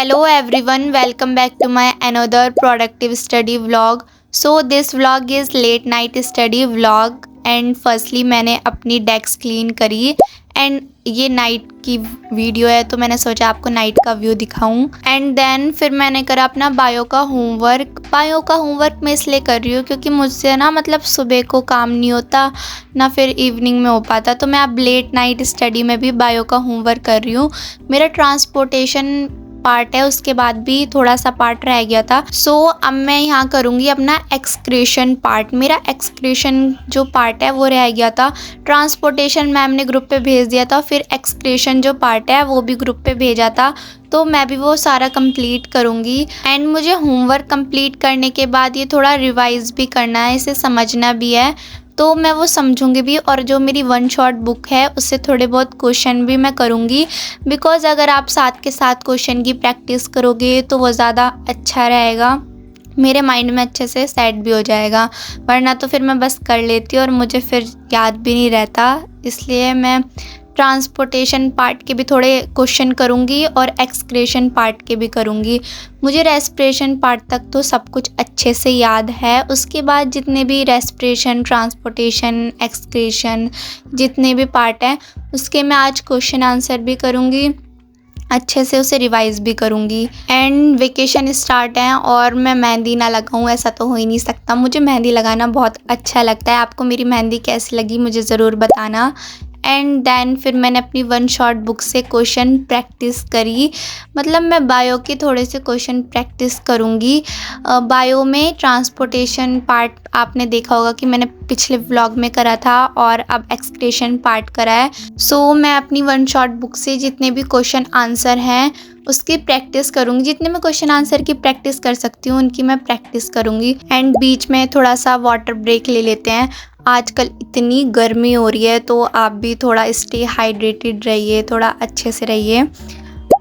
Hello everyone, welcome back to my another productive study vlog. So this vlog is late night study vlog and firstly मैंने अपनी desk clean करी and ये night की video है तो मैंने सोचा आपको नाइट का व्यू दिखाऊं। एंड देन फिर मैंने करा अपना बायो का होमवर्क मैं इसलिए कर रही हूँ क्योंकि मुझसे ना मतलब सुबह को काम नहीं होता ना फिर इवनिंग में हो पाता, तो मैं अब लेट नाइट स्टडी में भी बायो का होमवर्क कर रही हूँ। मेरा ट्रांसपोर्टेशन पार्ट है, उसके बाद भी थोड़ा सा पार्ट रह गया था। सो अब मैं यहाँ करूँगी अपना एक्सक्रीशन पार्ट। मेरा एक्सक्रीशन जो पार्ट है वो रह गया था, ट्रांसपोर्टेशन मैम ने ग्रुप पे भेज दिया था, फिर एक्सक्रीशन जो पार्ट है वो भी ग्रुप पे भेजा था, तो मैं भी वो सारा कंप्लीट करूँगी। एंड मुझे होमवर्क कंप्लीट करने के बाद ये थोड़ा रिवाइज भी करना है, इसे समझना भी है, तो मैं वो समझूंगी भी। और जो मेरी वन शॉट बुक है उससे थोड़े बहुत क्वेश्चन भी मैं करूँगी, बिकॉज़ अगर आप साथ के साथ क्वेश्चन की प्रैक्टिस करोगे तो वो ज़्यादा अच्छा रहेगा, मेरे माइंड में अच्छे से सेट भी हो जाएगा। वरना तो फिर मैं बस कर लेती और मुझे फिर याद भी नहीं रहता, इसलिए मैं ट्रांसपोर्टेशन पार्ट के भी थोड़े क्वेश्चन करूँगी और एक्सक्रीशन पार्ट के भी करूँगी। मुझे रेस्पिरेशन पार्ट तक तो सब कुछ अच्छे से याद है, उसके बाद जितने भी रेस्पिरेशन, ट्रांसपोर्टेशन, एक्सक्रीशन जितने भी पार्ट हैं उसके मैं आज क्वेश्चन आंसर भी करूँगी, अच्छे से उसे रिवाइज भी करूँगी। एंड वेकेशन स्टार्ट है और मैं मेहंदी ना लगाऊँ ऐसा तो हो ही नहीं सकता। मुझे मेहंदी लगाना बहुत अच्छा लगता है। आपको मेरी मेहंदी कैसी लगी मुझे ज़रूर बताना। एंड देन फिर मैंने अपनी वन शॉट बुक से क्वेश्चन प्रैक्टिस करी, मतलब मैं बायो के थोड़े से क्वेश्चन प्रैक्टिस करूँगी। बायो में ट्रांसपोर्टेशन पार्ट आपने देखा होगा कि मैंने पिछले व्लॉग में करा था और अब एक्सक्रीशन पार्ट करा है। सो मैं अपनी वन शॉट बुक से जितने भी क्वेश्चन आंसर हैं उसकी प्रैक्टिस करूँगी, जितने मैं क्वेश्चन आंसर की प्रैक्टिस कर सकती हूँ उनकी मैं प्रैक्टिस करूँगी। एंड बीच में थोड़ा सा वाटर ब्रेक ले लेते हैं, आजकल इतनी गर्मी हो रही है तो आप भी थोड़ा स्टे हाइड्रेटेड रहिए, थोड़ा अच्छे से रहिए।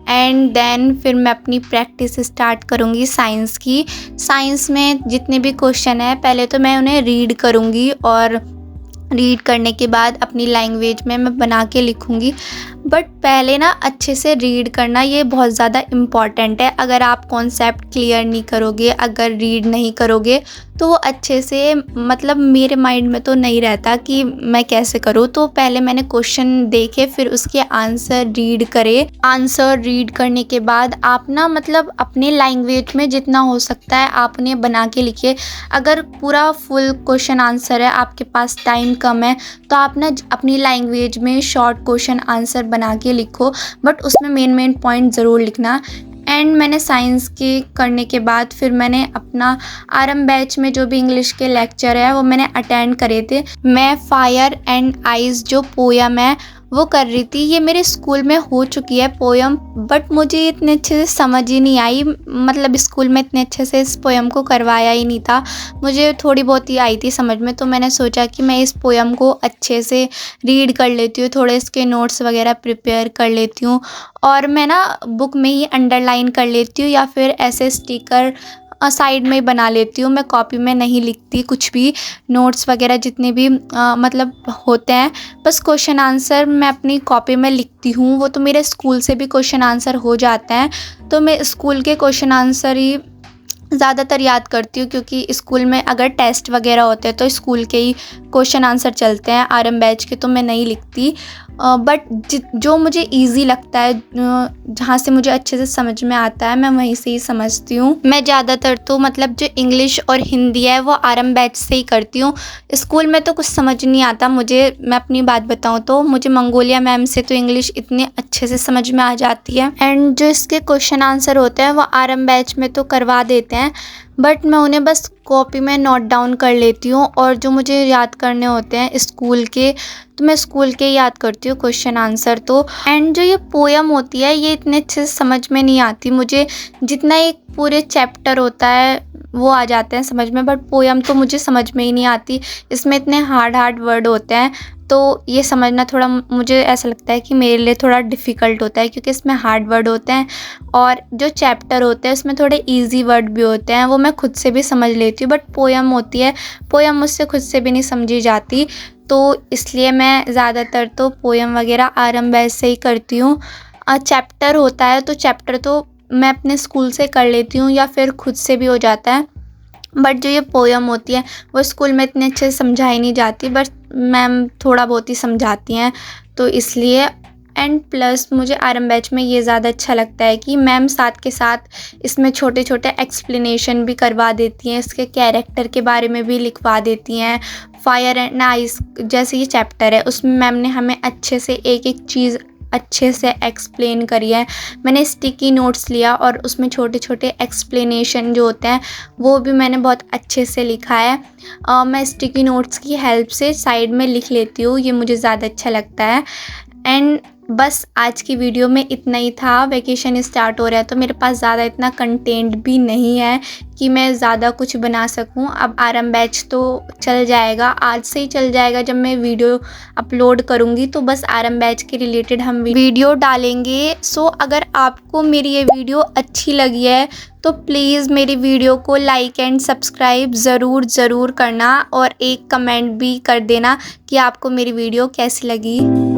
एंड देन फिर मैं अपनी प्रैक्टिस स्टार्ट करूँगी साइंस की। साइंस में जितने भी क्वेश्चन हैं पहले तो मैं उन्हें रीड करूँगी और रीड करने के बाद अपनी लैंग्वेज में मैं बना के लिखूँगी। बट पहले ना अच्छे से रीड करना ये बहुत ज़्यादा इम्पॉर्टेंट है। अगर आप कॉन्सेप्ट क्लियर नहीं करोगे, अगर रीड नहीं करोगे तो वो अच्छे से मतलब मेरे माइंड में तो नहीं रहता कि मैं कैसे करूँ। तो पहले मैंने क्वेश्चन देखे फिर उसके आंसर रीड करे। आंसर रीड करने के बाद आप ना मतलब अपने लैंग्वेज में जितना हो सकता है आप उन्हें बना के लिखिए। अगर पूरा फुल क्वेश्चन आंसर है, आपके पास टाइम कम है, तो आप ना अपनी लैंग्वेज में शॉर्ट क्वेश्चन आंसर बना के लिखो, बट उसमें मेन पॉइंट ज़रूर लिखना। एंड मैंने साइंस के करने के बाद फिर मैंने अपना आरएम बैच में जो भी इंग्लिश के लेक्चर है वो मैंने अटेंड करे थे। मैं फायर एंड आइज़ जो पोयम है वो कर रही थी। ये मेरे स्कूल में हो चुकी है पोयम, बट मुझे इतने अच्छे से समझ ही नहीं आई, मतलब स्कूल में इतने अच्छे से इस पोयम को करवाया ही नहीं था। मुझे थोड़ी बहुत ही आई थी समझ में, तो मैंने सोचा कि मैं इस पोयम को अच्छे से रीड कर लेती हूँ, थोड़े इसके नोट्स वगैरह प्रिपेयर कर लेती हूँ और मैं ना बुक में ही अंडरलाइन कर लेती हूँ या फिर ऐसे स्टिकर साइड में ही बना लेती हूँ। मैं कॉपी में नहीं लिखती कुछ भी, नोट्स वगैरह जितने भी मतलब होते हैं, बस क्वेश्चन आंसर मैं अपनी कॉपी में लिखती हूँ। वो तो मेरे स्कूल से भी क्वेश्चन आंसर हो जाते हैं, तो मैं स्कूल के क्वेश्चन आंसर ही ज़्यादातर याद करती हूँ, क्योंकि स्कूल में अगर टेस्ट वगैरह होते हैं तो स्कूल के ही क्वेश्चन आंसर चलते हैं, आरएम बैच के तो मैं नहीं लिखती। बट जो मुझे इजी लगता है, जहाँ से मुझे अच्छे से समझ में आता है, मैं वहीं से ही समझती हूँ। मैं ज़्यादातर तो मतलब जो इंग्लिश और हिंदी है वो आरएम बैच से ही करती हूँ। स्कूल में तो कुछ समझ नहीं आता मुझे, मैं अपनी बात बताऊँ तो मुझे मंगोलिया मैम से तो इंग्लिश इतने अच्छे से समझ में आ जाती है। एंड जो इसके क्वेश्चन आंसर होते हैं वो आरएम बैच में तो करवा देते हैं, बट मैं उन्हें बस कॉपी में नोट डाउन कर लेती हूँ। और जो मुझे याद करने होते हैं स्कूल के, तो मैं स्कूल के याद करती हूँ क्वेश्चन आंसर तो। एंड जो ये पोयम होती है ये इतने अच्छे से समझ में नहीं आती मुझे, जितना एक पूरे चैप्टर होता है वो आ जाते हैं समझ में, बट पोयम तो मुझे समझ में ही नहीं आती। इसमें इतने हार्ड वर्ड होते हैं तो ये समझना थोड़ा मुझे ऐसा लगता है कि मेरे लिए थोड़ा डिफ़िकल्ट होता है, क्योंकि इसमें हार्ड वर्ड होते हैं और जो चैप्टर होते हैं उसमें थोड़े इजी वर्ड भी होते हैं, वो मैं खुद से भी समझ लेती हूँ। बट पोयम होती है, पोयम मुझसे खुद से भी नहीं समझी जाती, तो इसलिए मैं ज़्यादातर तो पोयम वगैरह आरएम बैच से ही करती हूँ। चैप्टर होता है तो चैप्टर तो मैं अपने स्कूल से कर लेती हूँ या फिर खुद से भी हो जाता है, बट जो ये पोयम होती है वो स्कूल में इतने अच्छे से समझाई नहीं जाती, बट मैम थोड़ा बहुत ही समझाती हैं, तो इसलिए। एंड प्लस मुझे आरएम बैच में ये ज़्यादा अच्छा लगता है कि मैम साथ के साथ इसमें छोटे छोटे एक्सप्लेनेशन भी करवा देती हैं, इसके कैरेक्टर के बारे में भी लिखवा देती हैं। फायर एंड आइस जैसे ये चैप्टर है, उसमें मैम ने हमें अच्छे से एक एक चीज़ अच्छे से एक्सप्लेन करी है। मैंने स्टिकी नोट्स लिया और उसमें छोटे छोटे एक्सप्लेनेशन जो होते हैं वो भी मैंने बहुत अच्छे से लिखा है। मैं स्टिकी नोट्स की हेल्प से साइड में लिख लेती हूँ, ये मुझे ज़्यादा अच्छा लगता है। एंड बस आज की वीडियो में इतना ही था। वैकेशन स्टार्ट हो रहा है तो मेरे पास ज़्यादा इतना कंटेंट भी नहीं है कि मैं ज़्यादा कुछ बना सकूं। अब आरएम बैच तो चल जाएगा, आज से ही चल जाएगा। जब मैं वीडियो अपलोड करूंगी तो बस आरएम बैच के रिलेटेड हम वीडियो डालेंगे। सो अगर आपको मेरी ये वीडियो अच्छी लगी है तो प्लीज़ मेरी वीडियो को लाइक एंड सब्सक्राइब ज़रूर करना और एक कमेंट भी कर देना कि आपको मेरी वीडियो कैसी लगी।